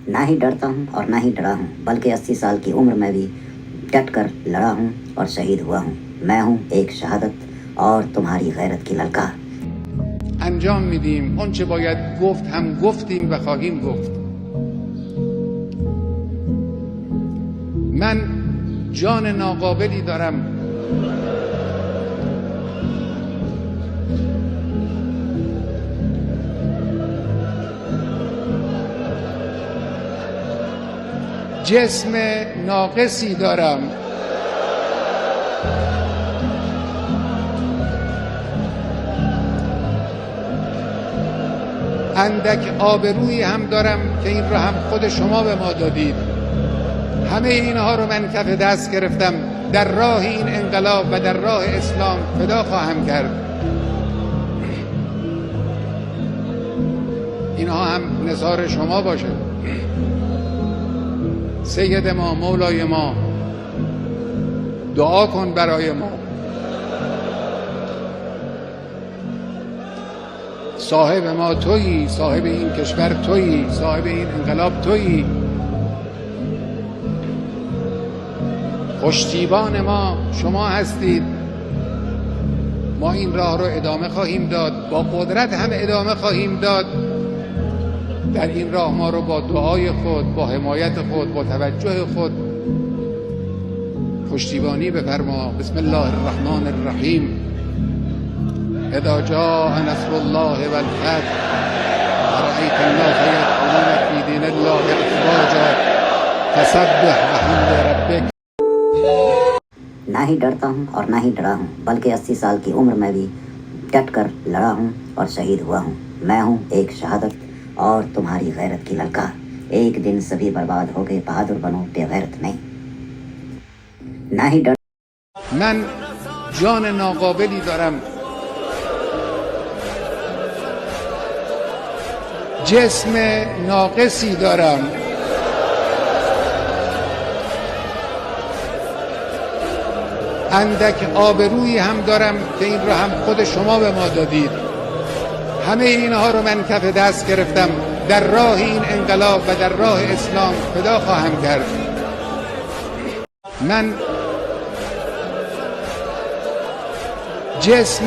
ना ही डरता हूँ और ना ही डरा हूँ, बल्कि 80 साल की उम्र में भी डट कर लड़ा हूँ और शहीद हुआ हूँ। मैं हूँ एक शहादत और तुम्हारी गैरत की ललकार। انجام میدیم آنچه باید گفت هم گفتیم و خواهیم گفت. من جان ناقابلی دارم جسم ناقصی دارم اندک آبرویی هم دارم که این را هم خود شما به ما دادید. همه اینها رو من کف دست گرفتم، در راه این انقلاب و در راه اسلام فدا خواهم کرد. اینها هم نثار شما باشه. سید ما، مولای ما، دعا کن برای ما. صاحب ما تویی، صاحب این کشور تویی، صاحب این انقلاب تویی. پشتیبان ما شما هستید. ما این راه رو ادامه خواهیم داد، با قدرت هم ادامه خواهیم داد. در این راه ما رو با دعای خود، با حمایت خود، با توجه خود پشتیبانی بفرما. بسم الله الرحمن الرحیم. اذا جاء نصر الله والفتح ورأيت الناس يدخلون في دين الله افواجا فسبح بحمد ربك. ना ही डरता हूँ और ना ही डरा हूँ, बल्कि 80 साल की उम्र में भी डट कर लड़ा हूँ और शहीद हुआ हूँ। मैं हूँ एक शहादत और तुम्हारी गैरत की ललकार। एक दिन सभी बर्बाद हो गए, बहादुर बनो बेगैरत नहीं। ना ही डर من جان ناقابلی دارم جسم ناقصی دارم اندک آبرویی هم دارم که این را هم خود شما به ما دادید. همه اینها رو من کف دست گرفتم، در راه این انقلاب و در راه اسلام فدا خواهم کرد. من جسم